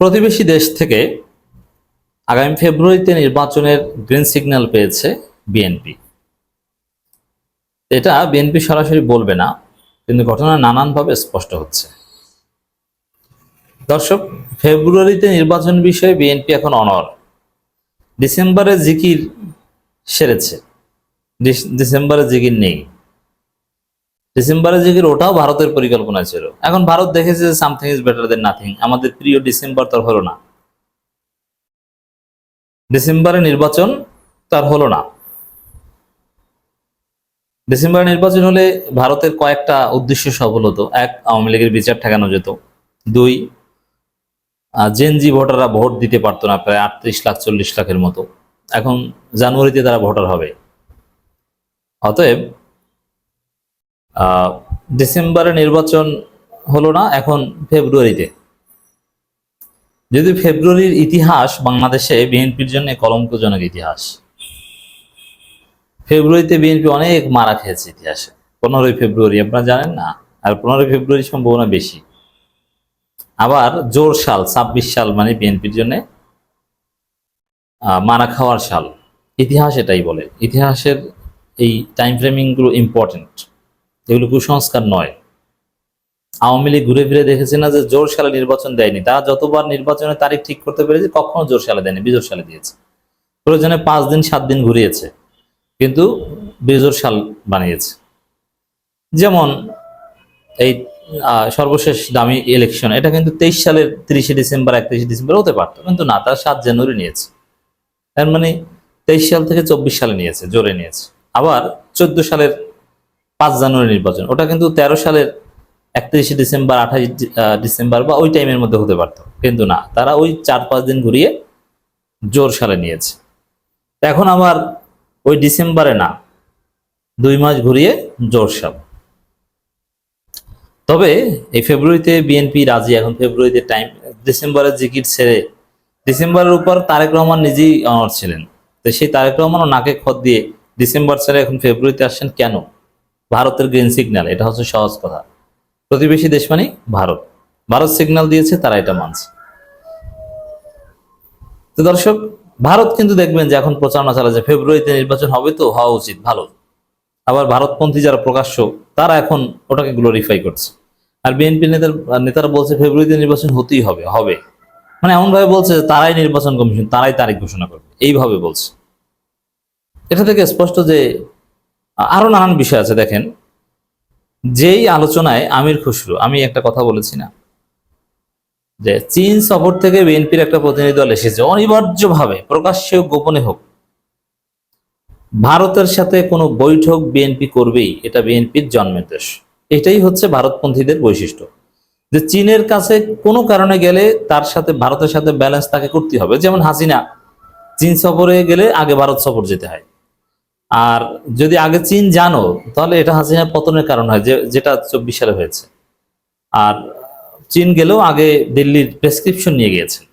প্রতিবেশী দেশ থেকে আগামী ফেব্রুয়ারিতে নির্বাচনের গ্রিন সিগন্যাল পেয়েছে বিএনপি। এটা বিএনপি সরাসরি বলবে না, কিন্তু ঘটনা নানানভাবে স্পষ্ট হচ্ছে। দর্শক, ফেব্রুয়ারিতে নির্বাচন বিষয়ে বিএনপি এখন অনড়। ডিসেম্বরে জিকির সেরেছে, ডিসেম্বরে জিকির নেই। ডিসেম্বরে জিকির ওটাও ভারতের পরিকল্পনা ছিল। এখন ভারত দেখেছে যে something is better then nothing. আমাদের প্রিয় ডিসেম্বর তো হলো না, ডিসেম্বরে নির্বাচন তার হলো না। ডিসেম্বরে নির্বাচন হলে ভারতের কয়েকটা উদ্দেশ্য সফল হতো। এক, আওয়ামী লীগের বিচার ঠেকানো যেত। দুই, জেনজি ভোটাররা ভোট দিতে পারতো না, প্রায় 38 লাখ 40 লাখের মতো। এখন জানুয়ারিতে তারা ভোটার হবে। অতএব ডিসেম্বরে নির্বাচন হলো না, এখন ফেব্রুয়ারিতে। যদি ফেব্রুয়ারির ইতিহাস বাংলাদেশে বিএনপির জন্য কলঙ্কজনক ইতিহাস। ফেব্রুয়ারিতে বিএনপি অনেক মারা খেয়েছে ইতিহাসে। 15ই ফেব্রুয়ারি আপনারা জানেন না, আর 15ই ফেব্রুয়ারি সম্ভাবনা বেশি। আবার জোর সাল 26 সাল মানে বিএনপির জন্য মারা খাওয়ার সাল। ইতিহাস এটাই বলে। ইতিহাসের এই টাইম ফ্রেমিং গুলো ইম্পর্টেন্ট, এগুলো কুসংস্কার নয়। আওয়ামী লীগ ঘুরে ফিরে দেখেছে না যে জোর সালে নির্বাচন দেয়নি। তারা যতবার নির্বাচনের তারিখ ঠিক করতে পেরেছে কখনো জোর সালে দেয়নি, বিজোড় সালে দিয়েছে। প্রয়োজনে 5 দিন 7 দিন ঘুরিয়েছে, কিন্তু বিজোড় সাল বানিয়েছে। যেমন এই সর্বশেষ দামি ইলেকশন, এটা কিন্তু 23 সালের 30 ডিসেম্বর 31 ডিসেম্বর হতে পারতো, কিন্তু না, তারা 7 জানুয়ারি নিয়েছে। তার মানে 23 সাল থেকে 24 সালে নিয়েছে, জোরে নিয়েছে। আবার 14 সালের 5 জানুয়ারি নির্বাচন, ওটা কিন্তু 13 সালের 31 ডিসেম্বর 28 ডিসেম্বর বা ওই টাইমের মধ্যে হতে পারত, কিন্তু না, তারা ওই 4-5 দিন ঘুরিয়ে জোর সালে নিয়েছে। এখন আবার ওই ডিসেম্বরে না, 2 মাস ঘুরিয়ে জোর সাল। তবে এই ফেব্রুয়ারিতে বিএনপি রাজি। এখন ফেব্রুয়ারিতে টাইম, ডিসেম্বরের জিকির ছেড়ে, ডিসেম্বরের উপর তারেক রহমান নিজেই অনড় ছিলেন, তো সেই তারেক রহমানও নাকে খত দিয়ে ডিসেম্বর ছেড়ে এখন ফেব্রুয়ারিতে আসছেন কেন? ভারতের গ্রিন সিগন্যাল, এটা হচ্ছে সহজ কথা। প্রতিবেশী দেশ মানে ভারত, ভারত সিগন্যাল দিয়েছে, তারা এটা মানছে। তো দর্শক, ভারত কিন্তু দেখবেন যে এখন প্রচারণা চালাচ্ছে ফেব্রুয়ারিতে নির্বাচন হবে, তো হওয়া উচিত, ভালো। আবার ভারতপন্থী যারা প্রকাশ্য, তারা এখন ওটাকে গ্লোরিফাই করছে। আর বিএনপি নেতারা বলছে ফেব্রুয়ারিতে নির্বাচন হতেই হবে, হবে মানে এমন ভাবে বলছে যে তারাই নির্বাচন কমিশন, তারাই তারিখ ঘোষণা করবে, এইভাবে বলছে। এটা থেকে স্পষ্ট যে আরো নানান বিষয় আছে। দেখেন, যেই আলোচনায় আমির খসরু, আমি একটা কথা বলেছি না যে চীন সফর থেকে বিএনপির একটা প্রতিনিধি দল এসেছে, অনিবার্যভাবে প্রকাশ্যে গোপনে হোক ভারতের সাথে কোনো বৈঠক বিএনপি করবেই, এটা বিএনপির জন্মের দেশ। এটাই হচ্ছে ভারতপন্থীদের বৈশিষ্ট্য, যে চীনের কাছে কোনো কারণে গেলে তার সাথে ভারতের সাথে ব্যালেন্স তাকে করতে হবে। যেমন হাসিনা চীন সফরে গেলে আগে ভারত সফর যেতে হয়, আর যদি আগে চীন জানো তাহলে এটা হাসিনার পতনের কারণ হয়, যেটা 24 সালে হয়েছে। আর চীন গেলেও আগে দিল্লির প্রেসক্রিপশন নিয়ে গিয়েছেন।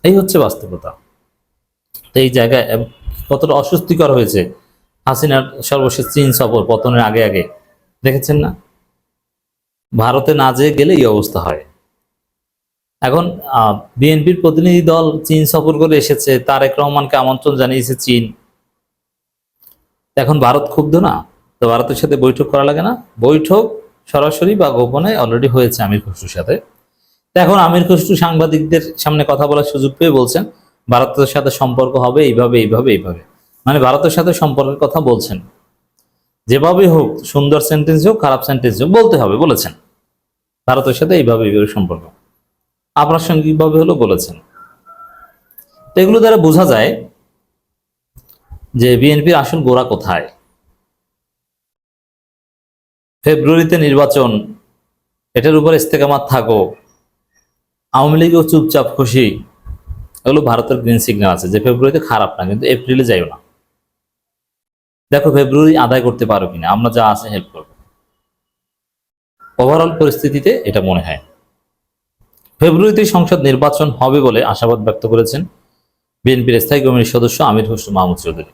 এই হচ্ছে বাস্তবতা। তো এই জায়গায় কতটা অস্বস্তিকর হয়েছে হাসিনার সর্বশেষ চীন সফর পতনের আগে আগে, দেখেছেন না? ভারতে না যেয়ে গেলে এই অবস্থা হয়। এখন বিএনপির প্রতিনিধি দল চীন সফর করে এসেছে, তারেক রহমানকে আমন্ত্রণ জানিয়েছে চীন। এখন ভারত ক্ষুব্ধ না? তো ভারতের সাথে বৈঠক করা লাগে না? বৈঠক সরাসরি বা গোপনে অলরেডি হয়েছে আমির খসরুর সাথে। এখন আমির খসরু সাংবাদিকদের সামনে কথা বলার সুযোগ পেয়ে বলছেন ভারতের সাথে সম্পর্ক হবে এইভাবে এইভাবে এইভাবে, মানে ভারতের সাথে সম্পর্কের কথা বলছেন। যেভাবে হোক, সুন্দর সেন্টেন্স হোক খারাপ সেন্টেন্স হোক, বলতে হবে, বলেছেন ভারতের সাথে এইভাবে এইভাবে সম্পর্ক, আপ্রাসঙ্গিকভাবে হলো বলেছেন। তো এগুলো দ্বারা বোঝা যায় যে বিএনপির আসল গোড়া কোথায়। ফেব্রুয়ারিতে নির্বাচন, এটার উপর ইস্তেকামাত থাকো, আওয়ামী লীগও চুপচাপ খুশি, এগুলো ভারতের গ্রিন সিগন্যাল আছে যে ফেব্রুয়ারিতে খারাপ না, কিন্তু এপ্রিলে যাইও না। দেখো ফেব্রুয়ারি আদায় করতে পারো কিনা, আমরা যা আছে হেল্প করবো। ওভারঅল পরিস্থিতিতে এটা মনে হয়। ফেব্রুয়ারিতে সংসদ নির্বাচন হবে বলে আশাবাদ ব্যক্ত করেছেন বিএনপির স্থায়ী কমিটির সদস্য আমির খসরু মাহমুদ চৌধুরী।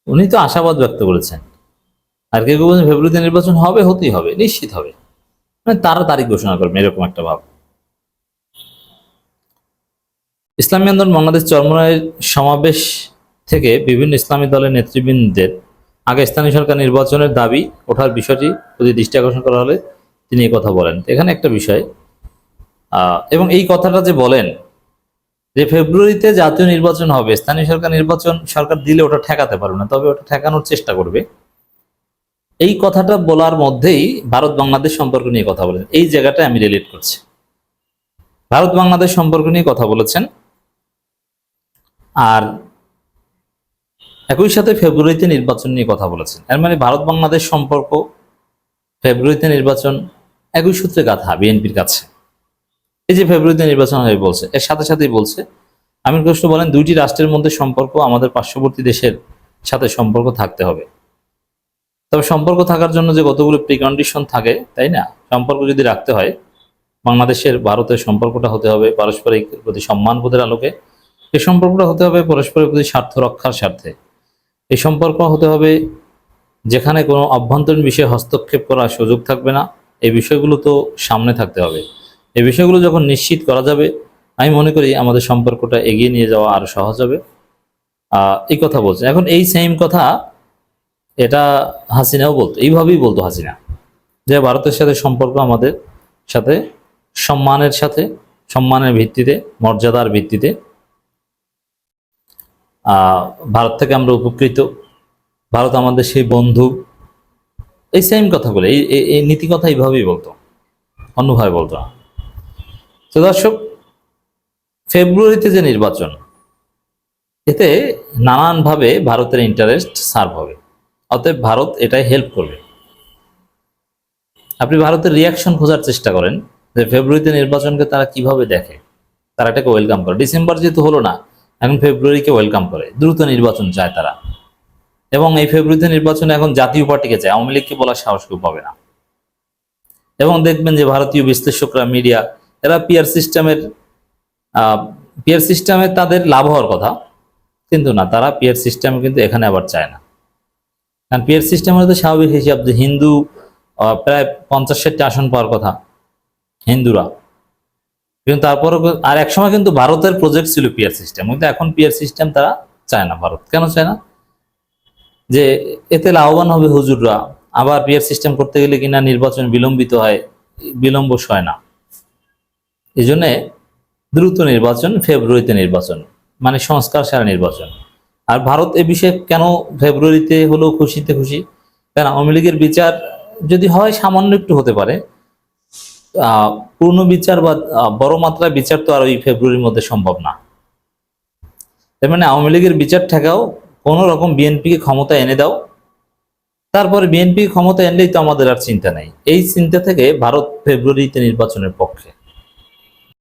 উনি তো আশাবাদ ব্যক্ত করেছেন, আর কেউ কেউ বলছেন ফেব্রুয়ারিতে নির্বাচন হবে, হতেই হবে, নিশ্চিত হবে, মানে তারা তারিখ ঘোষণা করবেন, এরকম একটা ভাব। ইসলামী আন্দোলন বাংলাদেশ চরমোনাইয়ের সমাবেশ থেকে বিভিন্ন ইসলামী দলের নেতৃবৃন্দের আগে স্থানীয় সরকার নির্বাচনের দাবি ওঠার বিষয়টি প্রতি দৃষ্টি আকর্ষণ করা হলে তিনি এই কথা বলেন। এখানে একটা বিষয়, এবং এই কথাটা যে বলেন যে ফেব্রুয়ারিতে জাতীয় নির্বাচন হবে, স্থানীয় সরকার নির্বাচন সরকার দিলে ওটা ঠেকাতে পারবে না, তবে ওটা ঠেকানোর চেষ্টা করবে, এই কথাটা বলার মধ্যেই ভারত বাংলাদেশ সম্পর্ক নিয়ে কথা বলেন। এই জায়গাটায় আমি রিলেট করছি। ভারত বাংলাদেশ সম্পর্ক নিয়ে কথা বলেছেন, আর একই সাথে ফেব্রুয়ারিতে নির্বাচন নিয়ে কথা বলেছেন। এর মানে ভারত বাংলাদেশ সম্পর্ক, ফেব্রুয়ারিতে নির্বাচন একই সূত্রে গাঁথা বিএনপির কাছে। এই যে ফেব্রুয়ারিতে নির্বাচন হবে বলছে, এর সাথে সাথেই বলছে আমির খসরু বলেন দুইটি রাষ্ট্রের মধ্যে সম্পর্ক আমাদের পার্শ্ববর্তী দেশের সাথে সম্পর্ক থাকতে হবে। তবে সম্পর্ক থাকার জন্য যে কতগুলো প্রিকন্ডিশন থাকে, তাই না? সম্পর্ক যদি রাখতে হয়, বাংলাদেশের ভারতের সম্পর্কটা হতে হবে পারস্পরিক প্রতি সম্মানবোধের আলোকে, এই সম্পর্কটা হতে হবে পরস্পরের প্রতি স্বার্থ রক্ষার স্বার্থে, এই সম্পর্ক হতে হবে যেখানে কোনো অভ্যন্তরীণ বিষয়ে হস্তক্ষেপ করার সুযোগ থাকবে না। এই বিষয়গুলো তো সামনে থাকতে হবে। এই বিষয়গুলো যখন নিশ্চিত করা যাবে, আমি মনে করি আমাদের সম্পর্কটা এগিয়ে নিয়ে যাওয়া আরো সহজ হবে। এই কথা বলছে। এখন এই সেম কথা এটা হাসিনাও বলতো, এইভাবেই বলতো হাসিনা, যে ভারতের সাথে সম্পর্ক আমাদের সাথে সম্মানের ভিত্তিতে, মর্যাদার ভিত্তিতে, ভারত থেকে আমরা উপকৃত, ভারত আমাদের সেই বন্ধু, এই সেম কথাগুলো, এই নীতি কথা এইভাবেই বলতো, অন্যভাবে বলতো না। তো দর্শক, ফেব্রুয়ারিতে যে নির্বাচন, এতে নানানভাবে ভারতের ইন্টারেস্ট সার্ভ হবে, অতএব ভারত এটাই হেল্প করবে। আপনি ভারতের রিয়াকশন খোঁজার চেষ্টা করেন যে ফেব্রুয়ারিতে নির্বাচনকে তারা কিভাবে দেখে। তারা এটাকে ওয়েলকাম করে। ডিসেম্বর যেহেতু হলো না, এখন ফেব্রুয়ারিকে ওয়েলকাম করে, দ্রুত নির্বাচন চায় তারা। এবং এই ফেব্রুয়ারিতে নির্বাচনে এখন জাতীয় পার্টিকে চায়, আওয়ামী লীগকে বলার সাহস কেউ পাবে না। এবং দেখবেন যে ভারতীয় বিশ্লেষকরা, মিডিয়া, এরা পিআর সিস্টেমে তাদের লাভ হওয়ার কথা, কিন্তু না, তারা পিআর সিস্টেম কিন্তু এখানে আবার চায় না। কারণ পিআর সিস্টেমের তো স্বাভাবিক হিসাব যে হিন্দু প্রায় 50-60টা আসন পাওয়ার কথা হিন্দুরা, কিন্তু তারপরও আর একসময় কিন্তু ভারতের প্রজেক্ট ছিল পিআর সিস্টেম, কিন্তু এখন পিআর সিস্টেম তারা চায় না। ভারত কেন চায় না? যে এতে লাভবান হবে হুজুররা, আবার পিআর সিস্টেম করতে গেলে কিনা নির্বাচন বিলম্বিত হয়, বিলম্ব হয় না। এই জন্যে দ্রুত নির্বাচন, ফেব্রুয়ারিতে নির্বাচন, মানে সংস্কার সারা নির্বাচন। আর ভারত এ বিষয়ে কেন ফেব্রুয়ারিতে হলেও খুশিতে খুশি? কারণ আওয়ামী লীগের বিচার যদি হয় সামান্য একটু হতে পারে, পূর্ণ বিচার বা বড় মাত্রায় বিচার তো আর ওই ফেব্রুয়ারির মধ্যে সম্ভব না। তার মানে আওয়ামী লীগের বিচার ঠেকাও, কোন রকম বিএনপিকে ক্ষমতা এনে দাও, তারপরে বিএনপি ক্ষমতা এনলেই তো আমাদের আর চিন্তা নাই। এই চিন্তা থেকে ভারত ফেব্রুয়ারিতে নির্বাচনের পক্ষে।